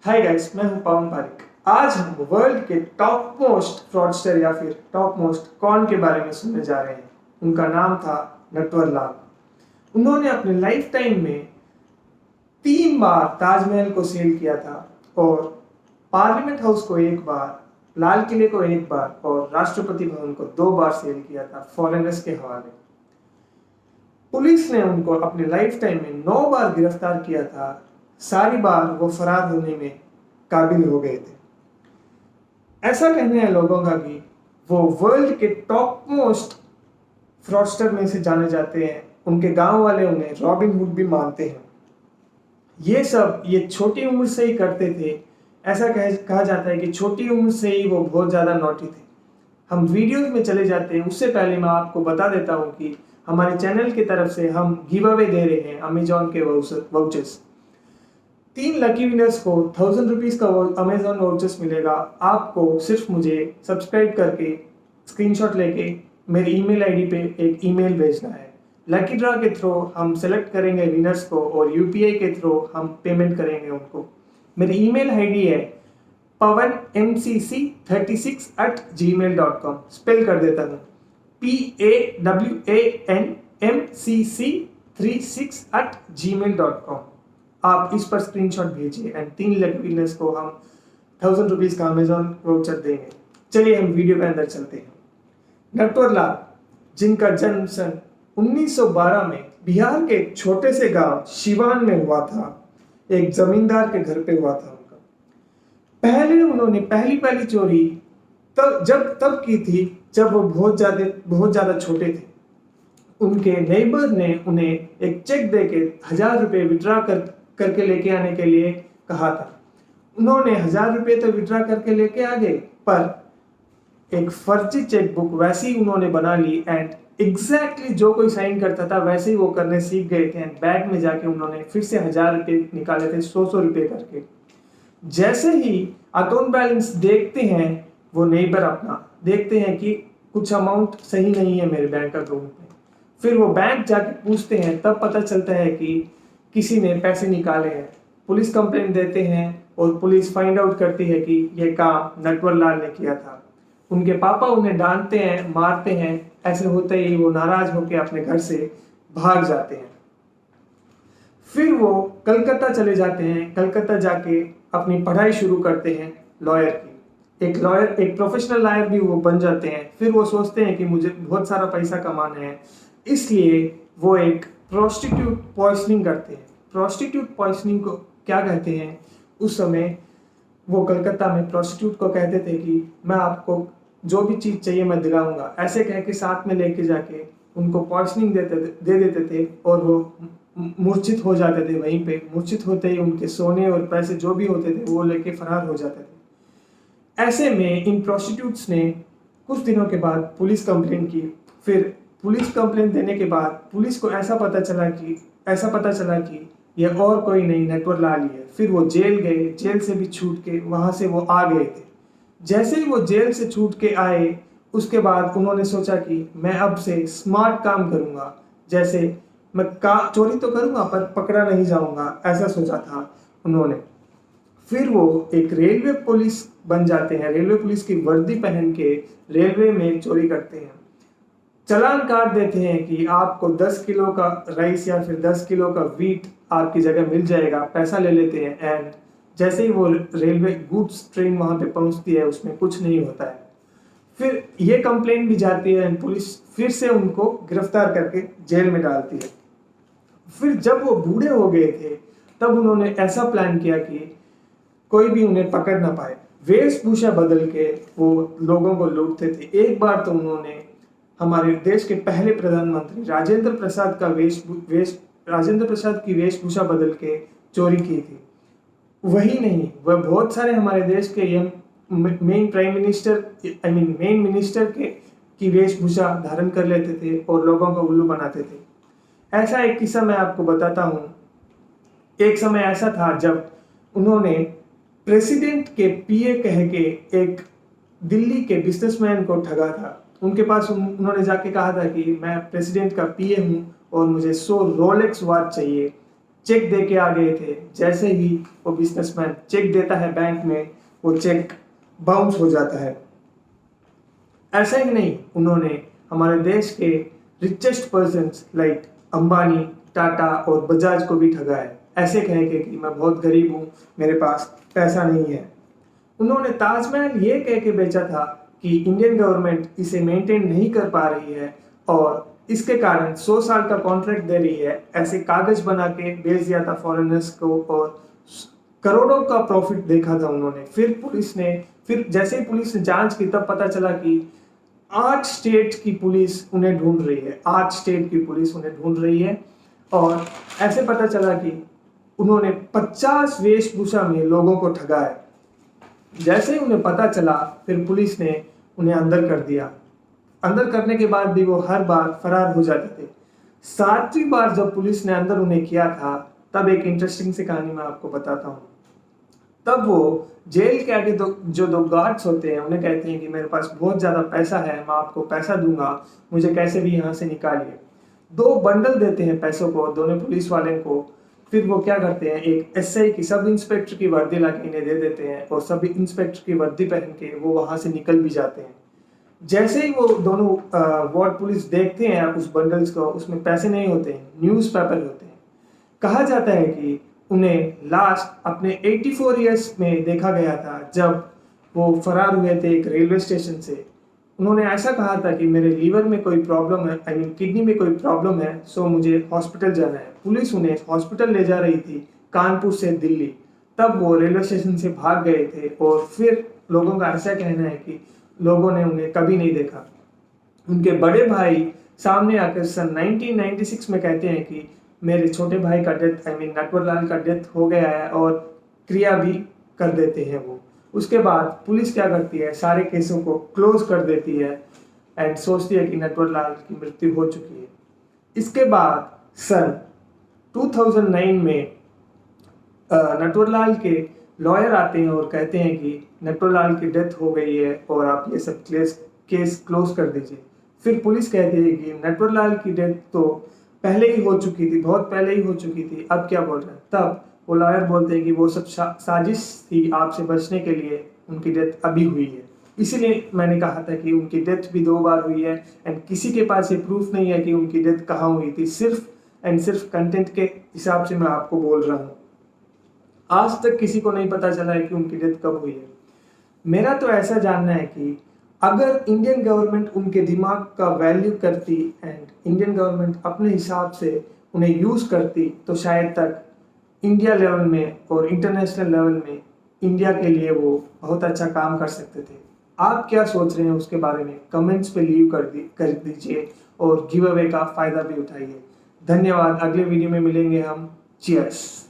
Hi guys, मैं हूं पवन पारिक। आज हम वर्ल्ड के टॉप मोस्ट फ्रॉडस्टर या फिर टॉप मोस्ट कॉन के बारे में सुनने जा रहे हैं। उनका नाम था नटवर लाल। उन्होंने अपने लाइफ टाइम में 3 बार ताजमहल को सेल किया था और पार्लियामेंट हाउस को 1 बार, लाल किले को 1 बार और राष्ट्रपति भवन को 2 बार सेल किया था फॉरेनर्स के हवाले। पुलिस ने उनको अपने लाइफ टाइम में 9 बार गिरफ्तार किया था। सारी बार वो फरार होने में काबिल हो गए थे। ऐसा कहना है लोगों का कि वो वर्ल्ड के टॉप मोस्ट फ्रॉडस्टर में से जाने जाते हैं। उनके गांव वाले उन्हें रॉबिन हुड भी मानते हैं। ये छोटी उम्र से ही करते थे। ऐसा कहा जाता है कि छोटी उम्र से ही वो बहुत ज़्यादा नॉटी थे। हम वीडियोस में चले जाते हैं, उससे पहले मैं आपको बता देता हूँ कि हमारे चैनल की तरफ से हम गिव अवे दे रहे हैं अमेजॉन के वाउचर्स। 3 लकी विनर्स को 1000 रुपीज़ का अमेजॉन वाउचर्स मिलेगा। आपको सिर्फ मुझे सब्सक्राइब करके स्क्रीनशॉट लेके मेरी ईमेल आईडी पे एक ईमेल भेजना है। लकी ड्रॉ के थ्रू हम सेलेक्ट करेंगे विनर्स को और यूपीआई के थ्रू हम पेमेंट करेंगे उनको। मेरी ईमेल आईडी है pawanmcc36@gmail.com। स्पेल कर देता हूँ, PAWANMCC36@gmail.com। आप इस पर स्क्रीनशॉट भेजिए एंड 3 लकी विनर्स को हम 1000 रुपीज़ का अमेजॉन वाउचर देंगे। चलिए हम वीडियो के अंदर चलते हैं। नटवर लाल, जिनका जन्म सन 1912 में बिहार के एक छोटे से गांव सिवान में हुआ था, एक जमींदार के घर पे हुआ था उनका। पहले उन्होंने पहली चोरी तब की थी जब वो बहुत ज्यादा छोटे थे। उनके नेबर ने उन्हें एक चेक देके 1000 रुपये विड्रॉ करके लेके आने के लिए कहा था। उन्होंने 1000 रुपये तो विड्रॉ करके लेके आ गए, पर एक फर्जी चेक बुक वैसी उन्होंने बना ली एंड एग्जैक्टली जो कोई साइन करता था वैसे ही वो करने सीख गए थे। एंड बैग में जाके उन्होंने फिर से 1000 रुपये निकाले थे 100 रुपये करके। जैसे ही अकाउंट बैलेंस देखते हैं वो नेबर अपना, देखते हैं कि कुछ अमाउंट सही नहीं है मेरे बैंक अकाउंट में। फिर वो बैंक जाके पूछते हैं, तब पता चलता है कि किसी ने पैसे निकाले हैं। पुलिस कंप्लेंट देते हैं और पुलिस फाइंड आउट करती है कि ये काम नटवर लाल ने किया था। उनके पापा उन्हें डांटते हैं, मारते हैं। ऐसे होते ही वो नाराज होकर अपने घर से भाग जाते हैं। फिर वो कलकत्ता चले जाते हैं। कलकत्ता जाके अपनी पढ़ाई शुरू करते हैं लॉयर की। एक प्रोफेशनल लॉयर भी वो बन जाते हैं। फिर वो सोचते हैं कि मुझे बहुत सारा पैसा कमाना है, इसलिए वो एक प्रोस्टिट्यूट पॉइजनिंग करते हैं। प्रोस्टिट्यूट पॉइजनिंग को क्या कहते हैं? उस समय वो कलकत्ता में प्रोस्टिट्यूट को कहते थे कि मैं आपको जो भी चीज़ चाहिए मैं दिलाऊंगा। ऐसे कह के साथ में लेके जाके उनको पॉइजनिंग दे देते थे और वो मूर्छित हो जाते थे। वहीं पे मूर्छित होते ही उनके सोने और पैसे जो भी होते थे वो लेके फरार हो जाते थे। ऐसे में इन प्रोस्टिट्यूट्स ने कुछ दिनों के बाद पुलिस कंप्लेंट की। फिर पुलिस कंप्लेंट देने के बाद पुलिस को ऐसा पता चला कि यह और कोई नहीं नटवर लाल ही है। फिर वो जेल गए। जेल से भी छूट के वहां से वो आ गए थे। जैसे ही वो जेल से छूट के आए, उसके बाद उन्होंने सोचा कि मैं अब से स्मार्ट काम करूंगा। जैसे मैं चोरी तो करूंगा पर पकड़ा नहीं जाऊंगा, ऐसा सोचा था उन्होंने। फिर वो एक रेलवे पुलिस बन जाते हैं। रेलवे पुलिस की वर्दी पहन के रेलवे में चोरी करते हैं। चालान काट देते हैं कि आपको 10 किलो का राइस या फिर 10 किलो का व्हीट आपकी जगह मिल जाएगा। पैसा ले लेते हैं एंड जैसे ही वो रेलवे गुड्स ट्रेन वहां पे पहुंचती है, उसमें कुछ नहीं होता है। फिर ये कंप्लेंट भी जाती है एंड पुलिस फिर से उनको गिरफ्तार करके जेल में डालती है। फिर जब वो बूढ़े हो गए थे तब उन्होंने ऐसा प्लान किया कि कोई भी उन्हें पकड़ ना पाए। वेशभूषा बदल के वो लोगों को लूटते थे। एक बार तो उन्होंने हमारे देश के पहले प्रधानमंत्री राजेंद्र प्रसाद की वेशभूषा बदल के चोरी की थी। वही नहीं, वह बहुत सारे हमारे देश के मेन मिनिस्टर की वेशभूषा धारण कर लेते थे और लोगों को उल्लू बनाते थे। ऐसा एक किस्सा मैं आपको बताता हूँ। एक समय ऐसा था जब उन्होंने प्रेसिडेंट के पीए कह के एक दिल्ली के बिजनेसमैन को ठगा था। उनके पास उन्होंने जाके कहा था कि मैं प्रेसिडेंट का पीए हूँ और मुझे 100 रोलेक्स वॉच चाहिए। चेक दे के आ गए थे। जैसे ही वो बिजनेसमैन चेक देता है बैंक में, वो चेक बाउंस हो जाता है। ऐसा ही नहीं, उन्होंने हमारे देश के richest persons like Ambani, Tata और बजाज को भी ठगा है, ऐसे कह के कि मैं बहुत गरीब हूँ, मेरे पास पैसा नहीं है। उन्होंने ताजमहल ये कह के बेचा था कि इंडियन गवर्नमेंट इसे मेंटेन नहीं कर पा रही है और इसके कारण 100 साल का कॉन्ट्रैक्ट दे रही है, ऐसे कागज बना के बेच दिया था फॉरेनर्स को और करोड़ों का प्रॉफिट देखा था उन्होंने। फिर जैसे ही पुलिस ने जांच की तब पता चला कि 8 स्टेट की पुलिस उन्हें ढूंढ रही है, 8 स्टेट की पुलिस उन्हें ढूंढ रही है। और ऐसे पता चला कि उन्होंने 50 वेशभूषा में लोगों को ठगा है। जैसे ही उन्हें पता चला, फिर पुलिस ने उन्हें अंदर कर दिया। अंदर करने के बाद भी वो हर बार फरार हो जाते थे। 7वीं बार जब पुलिस ने अंदर उन्हें किया था, तब एक इंटरेस्टिंग सी कहानी मैं आपको बताता हूँ। तब वो जेल के आगे जो दो गार्ड्स होते हैं, उन्हें कहते हैं कि मेरे पास बहुत ज़्यादा पैसा है, मैं आपको पैसा दूंगा, मुझे कैसे भी यहाँ से निकालिए। 2 बंडल देते हैं पैसों को दोनों पुलिस वाले को। फिर वो क्या करते हैं, एक एसआई की, सब इंस्पेक्टर की वर्दी ला के इन्हें दे देते हैं और सब इंस्पेक्टर की वर्दी पहन के वो वहाँ से निकल भी जाते हैं। जैसे ही वो दोनों वार्ड पुलिस देखते हैं उस बंडल्स को, उसमें पैसे नहीं होते हैं, न्यूज़पेपर होते हैं। कहा जाता है कि उन्हें लास्ट अपने 84 ईयर्स में देखा गया था, जब वो फरार हुए थे एक रेलवे स्टेशन से। उन्होंने ऐसा कहा था कि मेरे लीवर में कोई प्रॉब्लम है, आई मीन किडनी में कोई प्रॉब्लम है, सो मुझे हॉस्पिटल जाना है। पुलिस उन्हें हॉस्पिटल ले जा रही थी कानपुर से दिल्ली। तब वो रेलवे स्टेशन से भाग गए थे और फिर लोगों का ऐसा कहना है कि लोगों ने उन्हें कभी नहीं देखा। उनके बड़े भाई सामने आकर सन 1996 में कहते हैं कि मेरे छोटे भाई का डेथ, आई मीन नटवरलाल का डेथ हो गया है, और क्रिया भी कर देते हैं वो। उसके बाद पुलिस क्या करती है, सारे केसों को क्लोज कर देती है एंड सोचती है कि नटवरलाल की मृत्यु हो चुकी है। इसके बाद सन 2009 में नटवरलाल के लॉयर आते हैं और कहते हैं कि नटवरलाल की डेथ हो गई है और आप ये सब केस क्लोज कर दीजिए। फिर पुलिस कहती है कि नटवरलाल की डेथ तो पहले ही हो चुकी थी, बहुत पहले ही हो चुकी थी, अब क्या बोल रहे हैं। तब वो लॉयर बोलते हैं कि वो सब साजिश थी आपसे बचने के लिए, उनकी डेथ अभी हुई है। इसीलिए मैंने कहा था कि उनकी डेथ भी 2 बार हुई है एंड किसी के पास ये प्रूफ नहीं है कि उनकी डेथ कहाँ हुई थी। सिर्फ एंड सिर्फ कंटेंट के हिसाब से मैं आपको बोल रहा हूँ। आज तक किसी को नहीं पता चला है कि उनकी डेथ कब हुई है। मेरा तो ऐसा जानना है कि अगर इंडियन गवर्नमेंट उनके दिमाग का वैल्यू करती एंड इंडियन गवर्नमेंट अपने हिसाब से उन्हें यूज़ करती, तो शायद तक इंडिया लेवल में और इंटरनेशनल लेवल में इंडिया के लिए वो बहुत अच्छा काम कर सकते थे। आप क्या सोच रहे हैं उसके बारे में कमेंट्स पे लीव कर दीजिए और गिव अवे का फ़ायदा भी उठाइए। धन्यवाद। अगले वीडियो में मिलेंगे हम। चीयर्स।